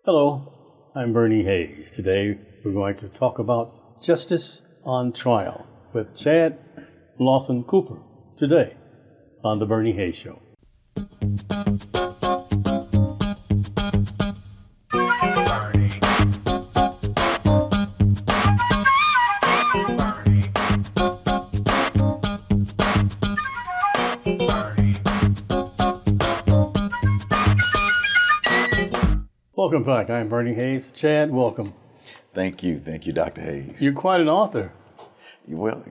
Hello, I'm Bernie Hayes. Today we're going to talk about Justice on Trial with Chad Lawson Cooper today on The Bernie Hayes Show. Welcome back. I'm Bernie Hayes. Chad, welcome. Thank you, Dr. Hayes. You're quite an author. Well,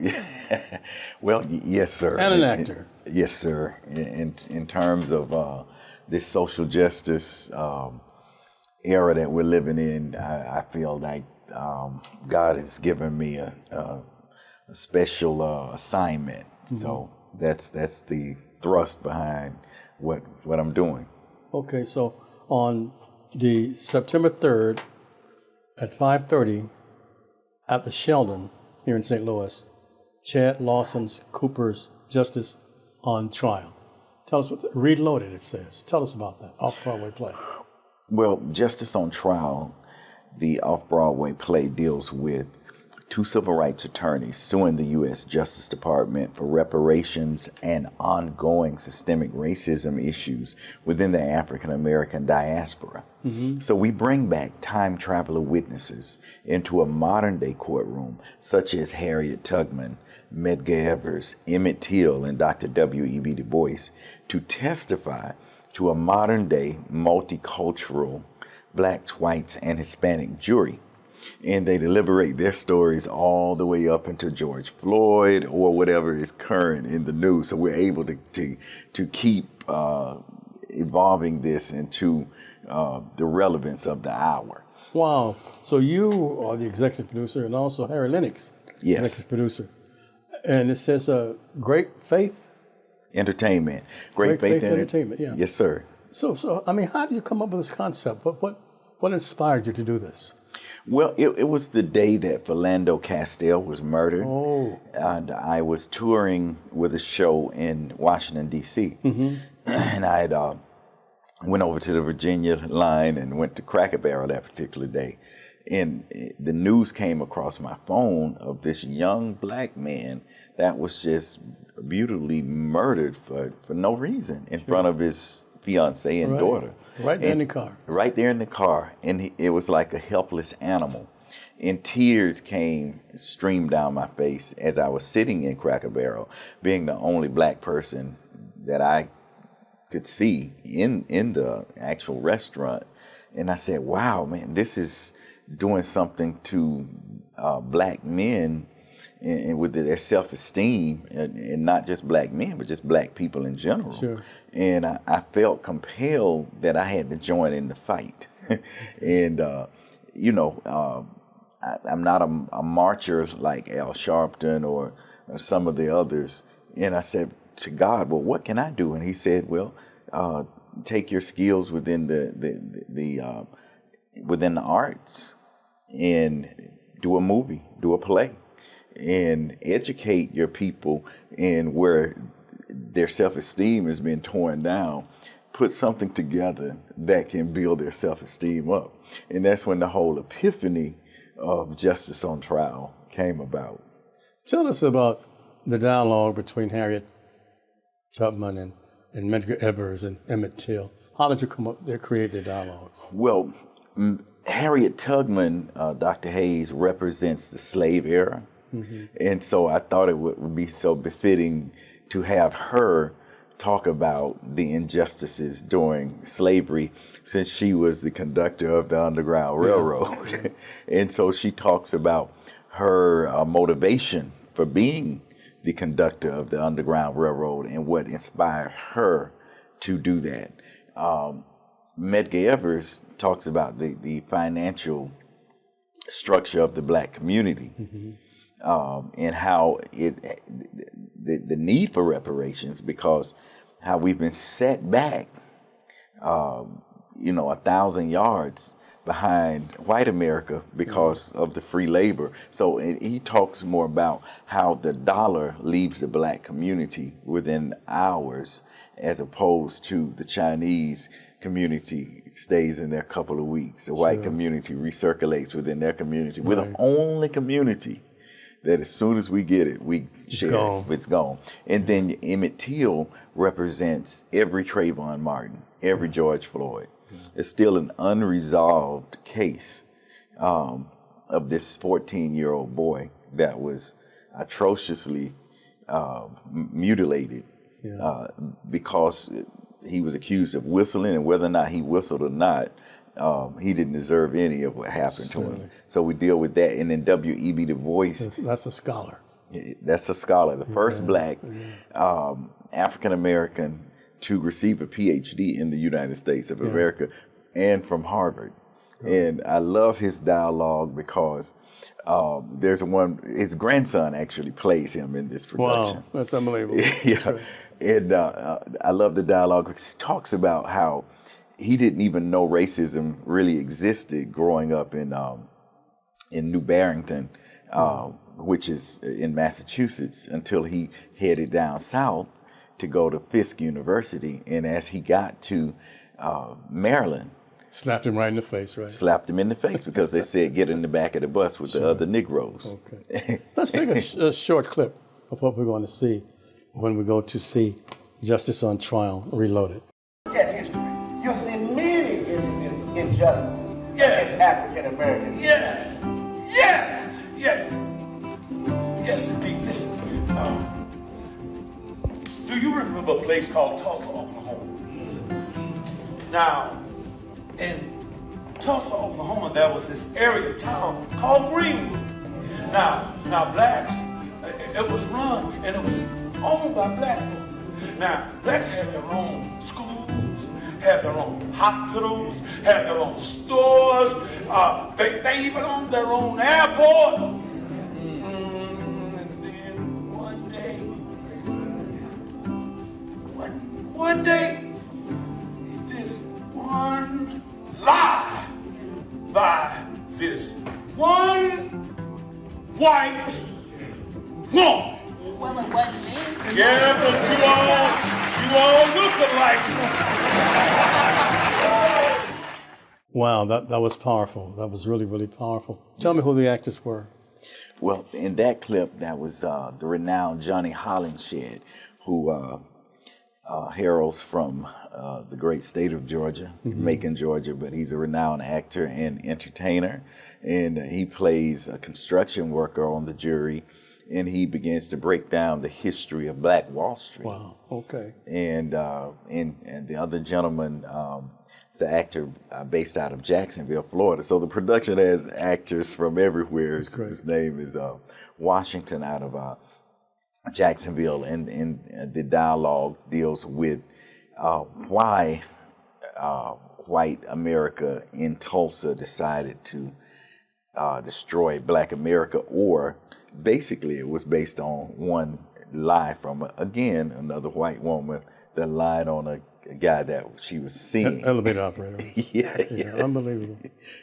yes, sir. And an actor. Yes, sir. In terms of this social justice era that we're living in, I feel like God has given me a special assignment. Mm-hmm. So that's the thrust behind what I'm doing. Okay, so on the September 3rd at 5:30 at the Sheldon here in St. Louis, Chad Lawson Cooper's Justice on Trial. Tell us what Reloaded it says. Tell us about that Off Broadway play. Well, Justice on Trial, the Off Broadway play deals with two civil rights attorneys suing the U.S. Justice Department for reparations and ongoing systemic racism issues within the African American diaspora. Mm-hmm. So we bring back time traveler witnesses into a modern day courtroom, such as Harriet Tubman, Medgar Evers, Emmett Till, and Dr. W.E.B. DuBois, to testify to a modern day multicultural blacks, whites, and Hispanic jury. And they deliberate their stories all the way up into George Floyd or whatever is current in the news. So we're able to keep evolving this into the relevance of the hour. Wow. So you are the executive producer and also Harry Lennox, yes, executive producer. And it says Great Faith Entertainment. Great Faith Entertainment, yeah. Yes, sir. So I mean, how did you come up with this concept? What inspired you to do this? Well, it was the day that Philando Castile was murdered. Oh. And I was touring with a show in Washington, D.C. Mm-hmm. And I had went over to the Virginia line and went to Cracker Barrel that particular day. And the news came across my phone of this young black man that was just brutally murdered for no reason in front of his fiance and daughter. Right there in the car. Right there in the car. And it was like a helpless animal. And tears streamed down my face as I was sitting in Cracker Barrel, being the only black person that I could see in the actual restaurant. And I said, wow, man, this is doing something to black men and with their self-esteem, and not just black men, but just black people in general. Sure. And I felt compelled that I had to join in the fight. And, I'm not a marcher like Al Sharpton or some of the others. And I said to God, well, what can I do? And he said, well, take your skills within within the arts and do a movie, do a play, and educate your people in where their self-esteem has been torn down. Put something together that can build their self-esteem up. And that's when the whole epiphany of Justice on Trial came about. Tell us about the dialogue between Harriet Tubman and Medgar Evers and Emmett Till. How did you come up there, create their dialogues? Well, Harriet Tubman, Dr. Hayes, represents the slave era. Mm-hmm. And so I thought it would be so befitting to have her talk about the injustices during slavery, since she was the conductor of the Underground Railroad. And so she talks about her motivation for being the conductor of the Underground Railroad and what inspired her to do that. Medgar Evers talks about the financial structure of the black community. Mm-hmm. And how the need for reparations, because how we've been set back, 1,000 yards behind white America because of the free labor. So he talks more about how the dollar leaves the black community within hours, as opposed to the Chinese community stays in there a couple of weeks. The white community recirculates within their community. We're the only community that as soon as we get it, we share it. It's gone. And then Emmett Till represents every Trayvon Martin, every George Floyd. It's still an unresolved case of this 14-year-old boy that was atrociously mutilated because he was accused of whistling, and whether or not he whistled or not, he didn't deserve any of what happened to him. So we deal with that. And then W.E.B. Du Bois. That's a scholar. That's a scholar. The first black African-American to receive a PhD in the United States of America and from Harvard. And I love his dialogue because there's his grandson actually plays him in this production. Wow, that's unbelievable. Yeah. And I love the dialogue because he talks about how he didn't even know racism really existed growing up in New Barrington, which is in Massachusetts, until he headed down south to go to Fisk University. And as he got to Maryland, slapped him right in the face, right? Slapped him in the face because they said get in the back of the bus with the other Negroes. Okay. Let's take a short clip of what we're going to see when we go to see Justice on Trial Reloaded. Look at history. You'll see many injustices against African Americans. Yes, yes, yes, yes, indeed. Listen, do you remember a place called Tulsa, Oklahoma? Now, in Tulsa, Oklahoma, there was this area of town called Greenwood. Now, blacks, it was run and it was owned by black folk. Now, blacks had their own schools, had their own hospitals, had their own stores. They even owned their own airport. And then one day, this one lie by this one white woman. Well, it wasn't me. Yeah, but you all look alike. Wow, that was powerful. That was really, really powerful. Tell me who the actors were. Well, in that clip, that was the renowned Johnny Hollingshed, who heralds from the great state of Georgia, Macon, Georgia, but he's a renowned actor and entertainer, and he plays a construction worker on the jury, and he begins to break down the history of Black Wall Street. Wow, okay. And the other gentleman is an actor based out of Jacksonville, Florida. So the production has actors from everywhere. His name is Washington out of Jacksonville, and the dialogue deals with why white America in Tulsa decided to destroy Black America, or basically it was based on one lie from, again, another white woman that lied on a guy that she was seeing. Elevator operator. Yeah. Unbelievable.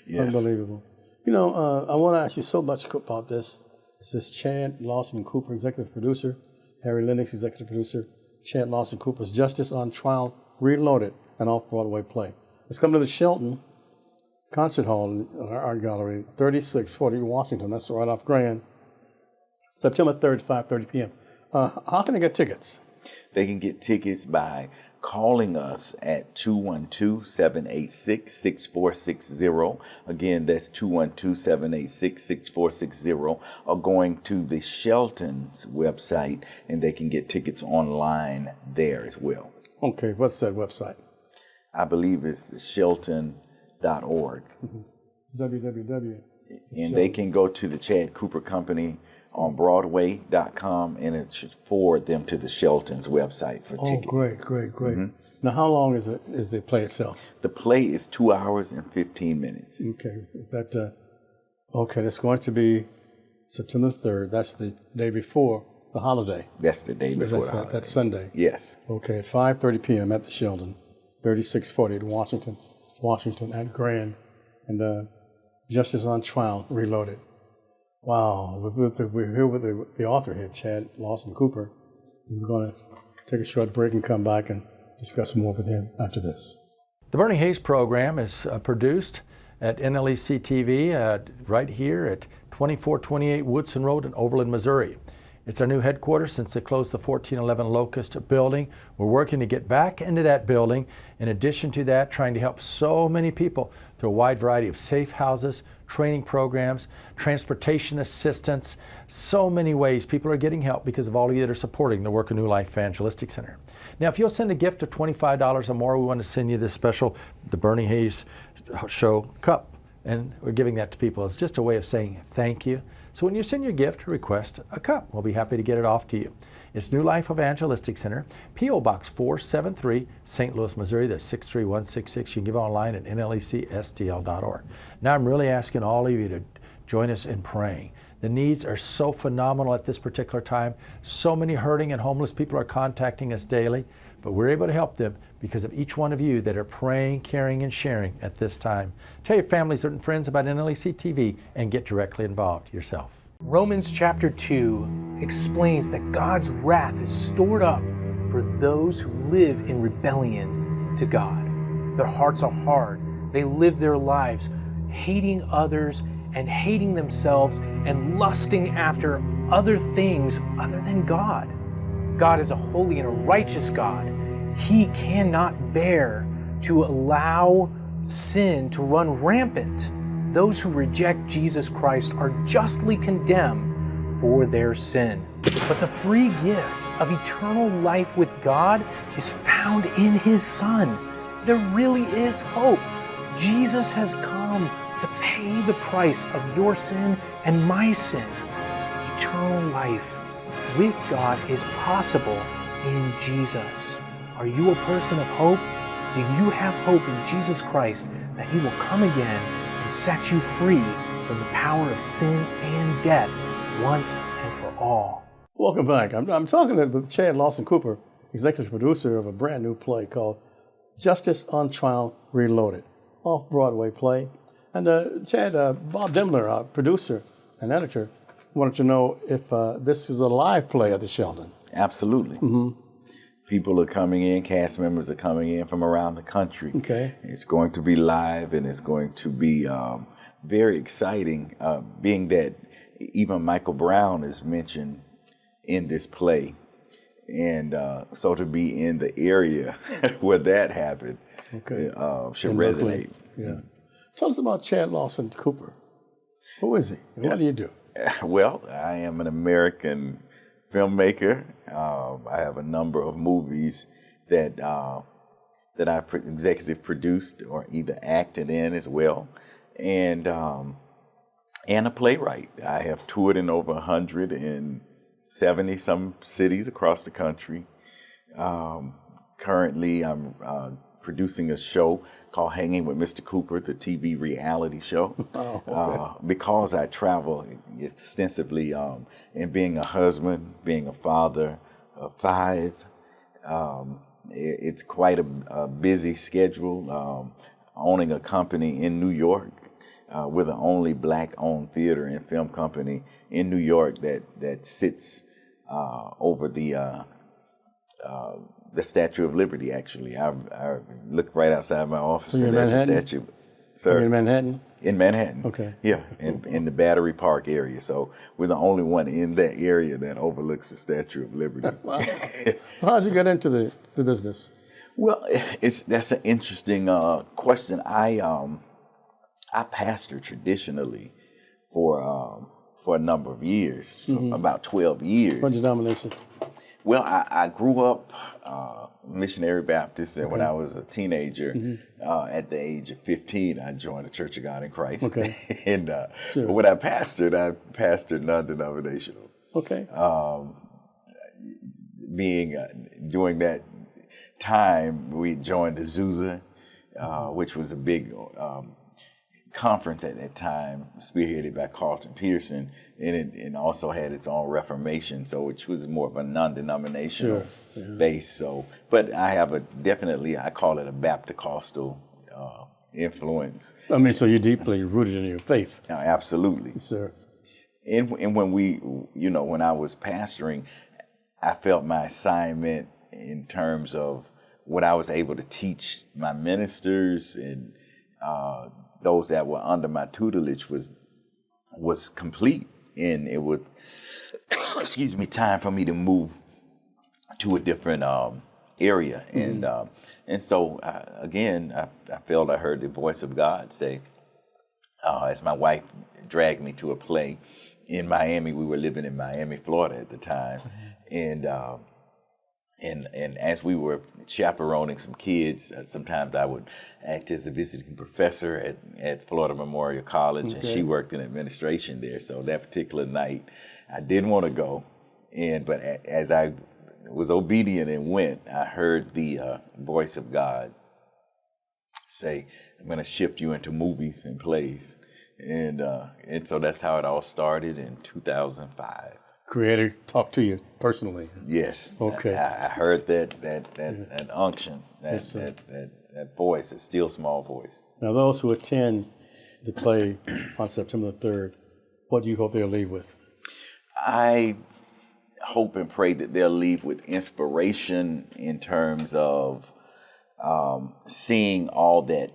Yes. Unbelievable. You know, I want to ask you so much about this. This is Chad Lawson Cooper, executive producer, Harry Lennox, executive producer, Chad Lawson Cooper's Justice on Trial Reloaded, an Off Broadway play. It's coming to the Sheldon Concert Hall in our art gallery, 3640 Washington. That's right off Grand. September 3rd, 5:30 p.m. How can they get tickets? They can get tickets by calling us at 212-786-6460. Again, that's 212-786-6460, or going to the Shelton's website, and they can get tickets online there as well. Okay, what's that website? I believe it's shelton.org. www. And they can go to the Chad Cooper Company on Broadway.com, and it should forward them to the Shelton's website for tickets. Oh, great. Now, how long is the play itself? The play is 2 hours and 15 minutes. Okay, that's going to be September 3rd. That's the day before the holiday. That's the day before the holiday. That's Sunday. Yes. Okay, at 5:30 p.m. at the Sheldon, 3640 Washington at Grand, and Justice on Trial Reloaded. Wow, we're here with the author here, Chad Lawson Cooper. We're going to take a short break and come back and discuss more with him after this. The Bernie Hayes program is produced at NLEC TV right here at 2428 Woodson Road in Overland, Missouri. It's our new headquarters since they closed the 1411 Locust building. We're working to get back into that building. In addition to that, trying to help so many people through a wide variety of safe houses, training programs, transportation assistance, so many ways people are getting help because of all of you that are supporting the work of New Life Evangelistic Center. Now, if you'll send a gift of $25 or more, we want to send you this special, the Bernie Hayes Show cup. And we're giving that to people. It's just a way of saying thank you. So when you send your gift, request a cup. We'll be happy to get it off to you. It's New Life Evangelistic Center, P.O. Box 473, St. Louis, Missouri. That's 63166. You can give online at nlecstl.org. Now I'm really asking all of you to join us in praying. The needs are so phenomenal at this particular time. So many hurting and homeless people are contacting us daily, but we're able to help them because of each one of you that are praying, caring, and sharing at this time. Tell your families and friends about NLEC TV and get directly involved yourself. Romans chapter 2 explains that God's wrath is stored up for those who live in rebellion to God. Their hearts are hard. They live their lives hating others and hating themselves and lusting after other things other than God. God is a holy and a righteous God. He cannot bear to allow sin to run rampant. Those who reject Jesus Christ are justly condemned for their sin. But the free gift of eternal life with God is found in His Son. There really is hope. Jesus has come to pay the price of your sin and my sin. Eternal life with God is possible in Jesus. Are you a person of hope? Do you have hope in Jesus Christ that He will come again and set you free from the power of sin and death once and for all? Welcome back. I'm talking with Chad Lawson Cooper, executive producer of a brand new play called Justice on Trial Reloaded, Off Broadway play. And Chad, Bob Demler, our producer and editor, wanted to know if this is a live play at the Sheldon. Absolutely. Mm-hmm. People are coming in, cast members are coming in from around the country. Okay. It's going to be live, and it's going to be very exciting, being that even Michael Brown is mentioned in this play. And so to be in the area where that happened should resonate. Yeah. Tell us about Chad Lawson Cooper. Who is he? And what do you do? Well, I am an American filmmaker. I have a number of movies that I executive produced or either acted in as well, and a playwright. I have toured in over 170 some cities across the country. Currently, I'm producing a show called Hanging with Mr. Cooper, the TV reality show. Oh, okay. Because I travel extensively in being a husband, being a father of 5. It's quite a busy schedule. Owning a company in New York. We're the only black-owned theater and film company in New York that sits over the Statue of Liberty, actually. I look right outside my office, so and there's a statue. Sir, in Manhattan? In Manhattan. Okay. Yeah, in the Battery Park area. So we're the only one in that area that overlooks the Statue of Liberty. Wow. So how did you get into the business? Well, that's an interesting question. I pastored traditionally for a number of years, about 12 years. What denomination? Well, I grew up missionary Baptist, and when I was a teenager, at the age of 15, I joined the Church of God in Christ. Okay. And but when I pastored non-denominational. Okay. During that time, we joined the Azusa, which was a big conference at that time, spearheaded by Carlton Pearson, and it also had its own Reformation, so which was more of a non-denominational base. So, but I have I call it a Baptist-costal influence. I mean, so you're deeply rooted in your faith. Absolutely, sir. And when I was pastoring, I felt my assignment in terms of what I was able to teach my ministers and those that were under my tutelage was complete, and it was excuse me, time for me to move to a different area. And so again, I felt I heard the voice of God say, as my wife dragged me to a play in Miami. We were living in Miami, Florida at the time, and as we were chaperoning some kids, sometimes I would act as a visiting professor at Florida Memorial College, and she worked in administration there. So that particular night, I didn't want to go, but as I was obedient and went, I heard the voice of God say, "I'm going to shift you into movies and plays," and so that's how it all started in 2005. Creator talked to you personally. Yes. Okay. I heard that unction, that voice, that still small voice. Now, those who attend the play on September the 3rd, what do you hope they'll leave with? I hope and pray that they'll leave with inspiration in terms of seeing all that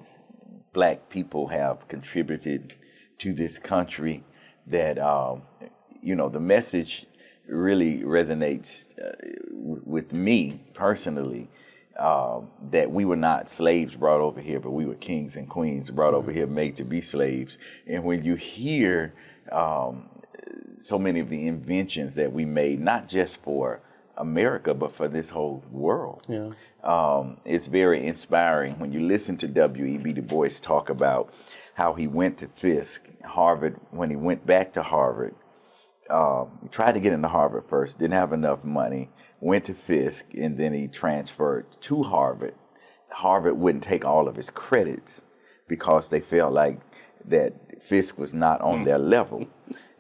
Black people have contributed to this country, that the message really resonates with me personally, that we were not slaves brought over here, but we were kings and queens brought over here, made to be slaves. And when you hear so many of the inventions that we made, not just for America, but for this whole world, it's very inspiring. When you listen to W.E.B. Du Bois talk about how he went to Fisk, Harvard, when he went back to Harvard, he tried to get into Harvard first, didn't have enough money, went to Fisk, and then he transferred to Harvard. Harvard wouldn't take all of his credits because they felt like that Fisk was not on their level.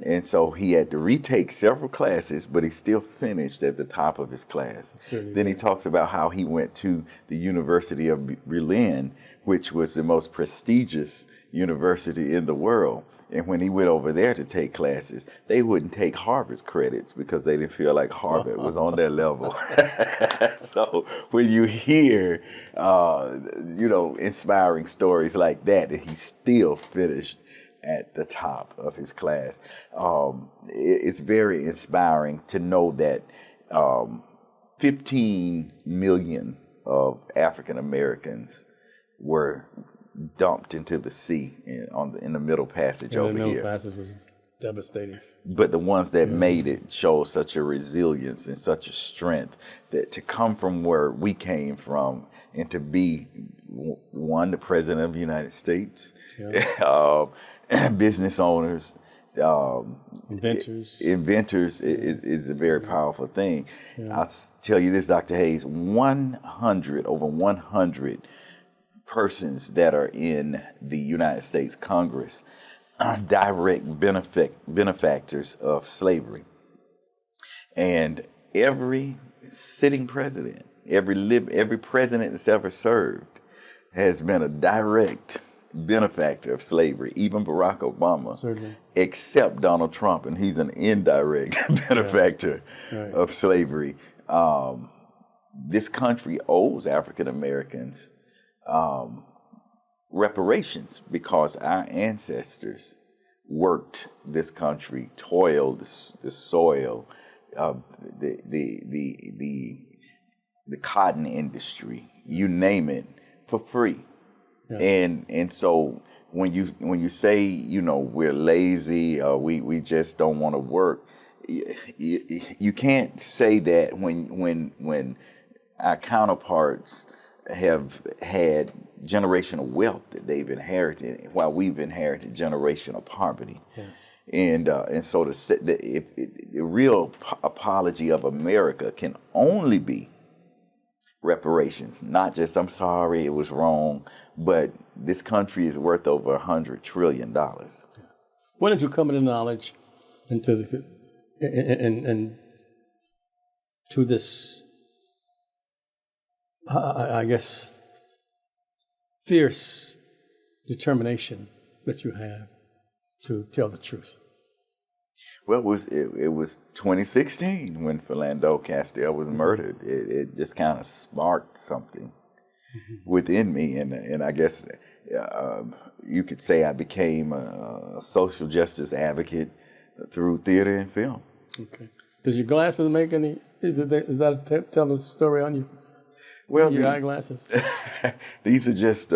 And so he had to retake several classes, but he still finished at the top of his class. Then he talks about how he went to the University of Berlin, which was the most prestigious university in the world. And when he went over there to take classes, they wouldn't take Harvard's credits because they didn't feel like Harvard was on their level. So when you hear, inspiring stories like that he still finished at the top of his class, it's very inspiring to know that 15 million of African Americans were dumped into the sea in the Middle Passage over here. The Middle Passage was devastating. But the ones that made it showed such a resilience and such a strength that to come from where we came from and to be, one, the President of the United States, business owners, inventors is a very powerful thing. I'll tell you this, Dr. Hayes, over 100 persons that are in the United States Congress are direct benefactors of slavery. And every sitting president, every president that's ever served has been a direct benefactor of slavery, even Barack Obama, except Donald Trump, and he's an indirect benefactor of slavery. This country owes African Americans reparations because our ancestors worked this country, toiled the soil, the cotton industry, you name it, for free. And so when you say we're lazy, we just don't want to work, you can't say that when our counterparts have had generational wealth that they've inherited, while we've inherited generational poverty. And so the real apology of America can only be reparations, not just I'm sorry it was wrong, but this country is worth over $100 trillion. When did you come into knowledge into to this, I guess, fierce determination that you have to tell the truth? Well, it was 2016 when Philando Castile was murdered. It just kind of sparked something within me, and I guess you could say I became a social justice advocate through theater and film. Okay. Does your glasses make any? Is that tell a story on you? Well, your eyeglasses. These are just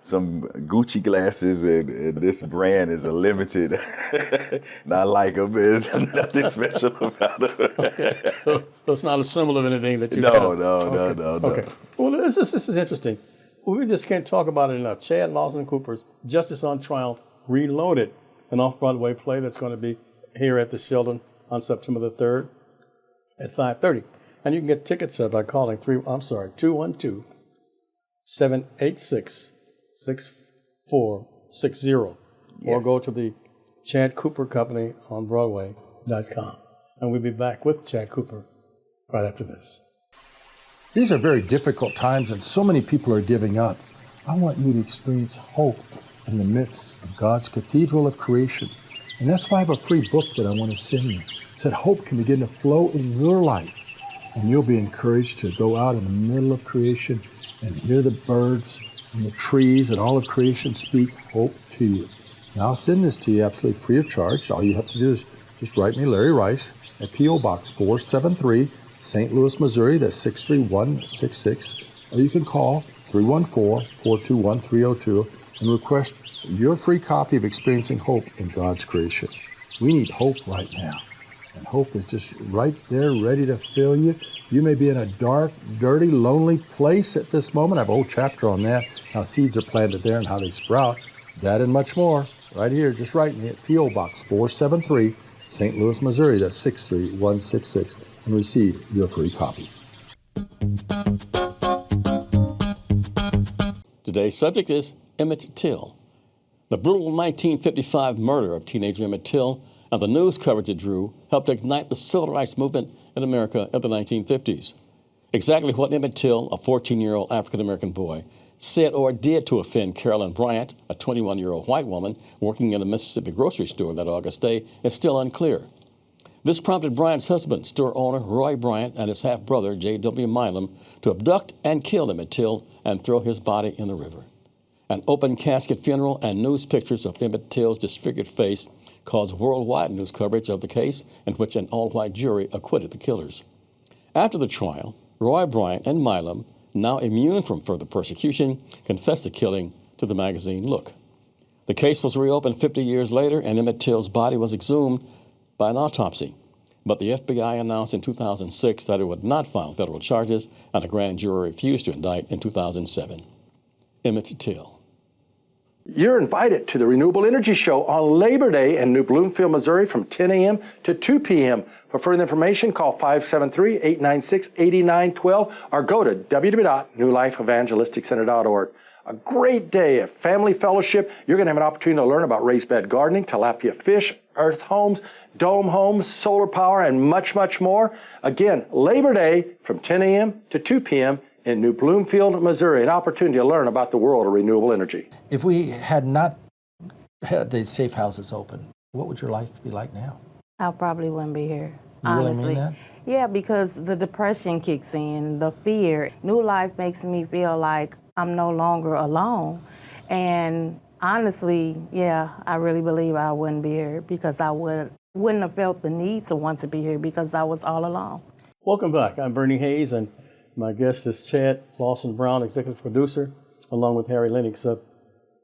some Gucci glasses, and this brand is a limited. And I like them. There's nothing special about them. Okay. So it's not a symbol of anything that you. No. Okay. Well, this is interesting. We just can't talk about it enough. Chad Lawson Cooper's Justice on Trial Reloaded, an off-Broadway play that's going to be here at the Sheldon on September the 3rd at 5:30. And you can get tickets by calling 212-786-6460 or go to the Chad Cooper Company on Broadway.com. And we'll be back with Chad Cooper right after this. These are very difficult times and so many people are giving up. I want you to experience hope in the midst of God's cathedral of creation. And that's why I have a free book that I want to send you. It said hope can begin to flow in your life. And you'll be encouraged to go out in the middle of creation and hear the birds and the trees and all of creation speak hope to you. Now, I'll send this to you absolutely free of charge. All you have to do is just write me Larry Rice at P.O. Box 473, St. Louis, Missouri. That's 63166. Or you can call 314-421-302 and request your free copy of Experiencing Hope in God's Creation. We need hope right now. And hope is just right there, ready to fill you. You may be in a dark, dirty, lonely place at this moment. I have a whole chapter on that, how seeds are planted there and how they sprout. That and much more, right here. Just write me at P.O. Box 473, St. Louis, Missouri. That's 63166, and receive your free copy. Today's subject is Emmett Till. The brutal 1955 murder of teenager Emmett Till and the news coverage it drew helped ignite the civil rights movement in America in the 1950s. Exactly what Emmett Till, a 14-year-old African-American boy, said or did to offend Carolyn Bryant, a 21-year-old white woman working in a Mississippi grocery store that August day, is still unclear. This prompted Bryant's husband, store owner Roy Bryant, and his half-brother, J.W. Milam, to abduct and kill Emmett Till and throw his body in the river. An open casket funeral and news pictures of Emmett Till's disfigured face caused worldwide news coverage of the case, in which an all-white jury acquitted the killers. After the trial, Roy Bryant and Milam, now immune from further persecution, confessed the killing to the magazine Look. The case was reopened 50 years later, and Emmett Till's body was exhumed by an autopsy. But the FBI announced in 2006 that it would not file federal charges, and a grand jury refused to indict in 2007. Emmett Till. You're invited to the Renewable Energy Show on Labor Day in New Bloomfield, Missouri from 10 a.m. to 2 p.m. For further information, call 573-896-8912 or go to www.newlifeevangelisticcenter.org. A great day of family fellowship. You're going to have an opportunity to learn about raised bed gardening, tilapia fish, earth homes, dome homes, solar power, and much, much more. Again, Labor Day from 10 a.m. to 2 p.m. in New Bloomfield, Missouri, an opportunity to learn about the world of renewable energy. If we had not had these safe houses open, what would your life be like now? I probably wouldn't be here, You honestly. really mean that? Yeah, because the depression kicks in, the fear. New life makes me feel like I'm no longer alone. And honestly, yeah, I really believe I wouldn't be here because I wouldn't have felt the need to want to be here because I was all alone. Welcome back. I'm Bernie Hayes, and my guest is Chad Lawson Brown, executive producer, along with Harry Lennox of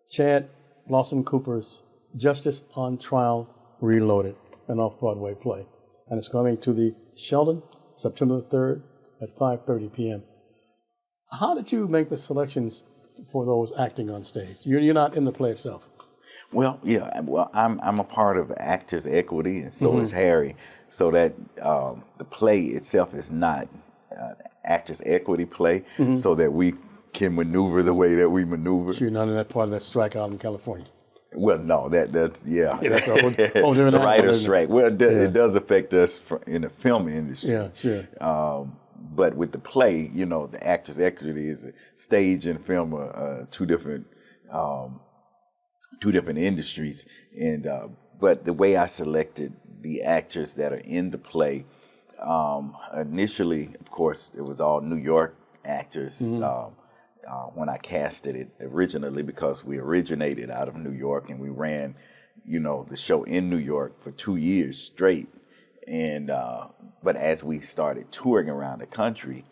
Chad Lawson Cooper's Justice on Trial Reloaded, an off-Broadway play. And it's coming to the Sheldon, September the 3rd at 5:30 p.m. How did you make the selections for those acting on stage? You're not in the play itself. Well, yeah. Well, I'm a part of Actors Equity, and so is Harry. So that the play itself is not Actors Equity play, so that we can maneuver the way that we maneuver. So you're not in that part of that strike out in California. Well, no, that's yeah. Yeah, that's a whole different the writer's angle, strike. Well, it does affect us in the film industry. Yeah, sure. But with the play, the Actors Equity is stage and film are two different industries. And but the way I selected the actors that are in the play. Initially, of course, it was all New York actors when I casted it originally, because we originated out of New York and we ran, the show in New York for 2 years straight. And but as we started touring around the country,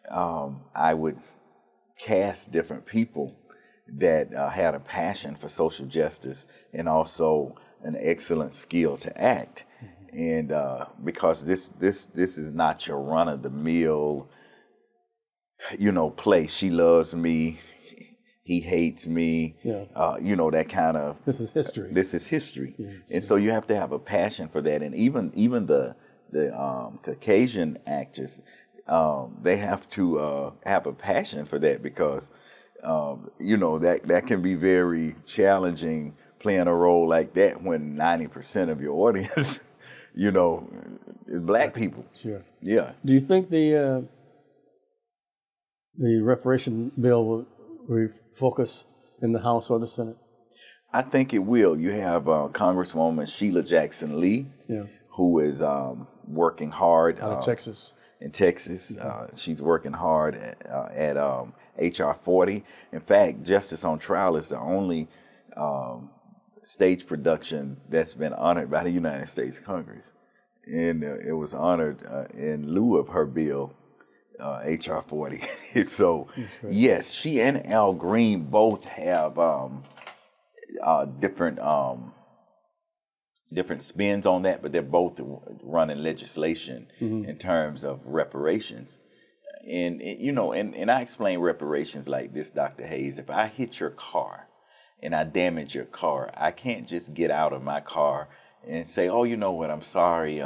I would cast different people that had a passion for social justice and also an excellent skill to act. And because this is not your run of the mill, play. She loves me, he hates me. That kind of. This is history. This is history, Yeah, and so you have to have a passion for that. And even the Caucasian actors, they have to have a passion for that, because that can be very challenging playing a role like that when 90% of your audience. Is black people. Sure. Yeah. Do you think the reparation bill will refocus in the House or the Senate? I think it will. You have Congresswoman Sheila Jackson Lee, who is working hard out of Texas. In Texas, she's working hard at HR 40. In fact, Justice on Trial is the only stage production that's been honored by the United States Congress, and it was honored in lieu of her bill, HR 40. So, yes, she and Al Green both have different spins on that, but they're both running legislation in terms of reparations. And I explain reparations like this, Dr. Hayes. If I hit your car and I damage your car, I can't just get out of my car and say, oh, you know what, I'm sorry,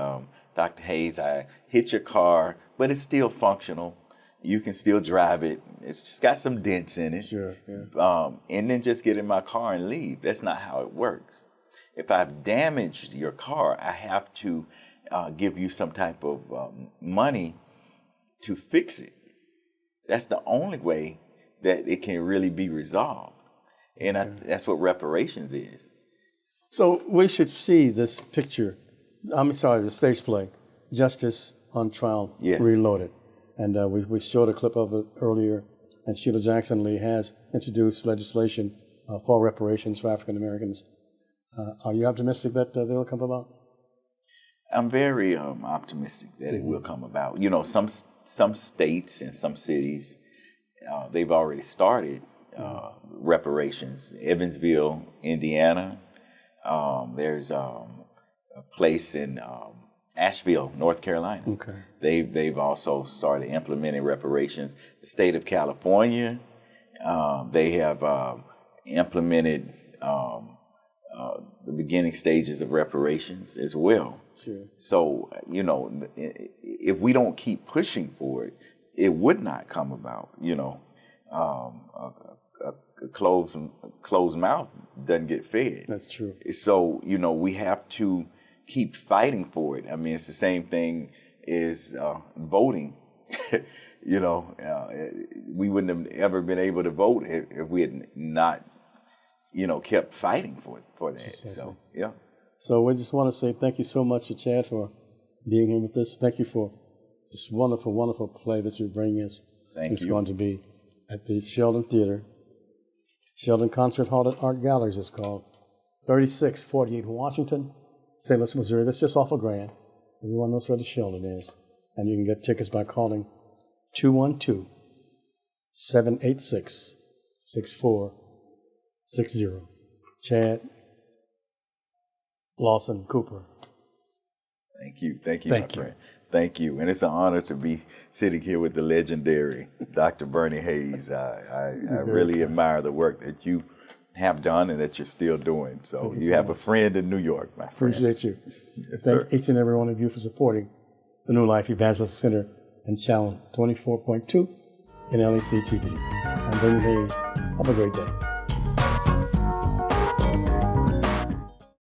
Dr. Hayes, I hit your car, but it's still functional. You can still drive it. It's just got some dents in it. Sure, yeah. And then just get in my car and leave. That's not how it works. If I've damaged your car, I have to give you some type of money to fix it. That's the only way that it can really be resolved. And that's what reparations is. So we should see this picture, the stage play, Justice on Trial, Reloaded. And we showed a clip of it earlier, and Sheila Jackson Lee has introduced legislation for reparations for African Americans. Are you optimistic that they will come about? I'm very optimistic that it will come about. Some states and some cities, they've already started reparations. Evansville, Indiana. There's a place in Asheville, North Carolina. Okay. They've also started implementing reparations. The state of California, they have implemented the beginning stages of reparations as well. Sure. So, if we don't keep pushing for it, it would not come about. A closed mouth doesn't get fed. That's true. So, we have to keep fighting for it. I mean, it's the same thing as voting. We wouldn't have ever been able to vote if we had not, kept fighting for that. So, yeah. So we just want to say thank you so much to Chad for being here with us. Thank you for this wonderful, wonderful play that you're bringing us. Thank you. It's going to be at the Sheldon Theater. Sheldon Concert Hall at Art Galleries it's called. 3648 Washington, St. Louis, Missouri. That's just off of Grand. Everyone knows where the Sheldon is. And you can get tickets by calling 212-786-6460. Chad Lawson Cooper. Thank you, my friend. Thank you. And it's an honor to be sitting here with the legendary Dr. Bernie Hayes. I really admire the work that you have done and that you're still doing. So you have a friend in New York, my friend. Appreciate you. Yes, Thank each and every one of you for supporting the New Life Evangelistic Center and Channel 24.2 in LEC TV. I'm Bernie Hayes. Have a great day.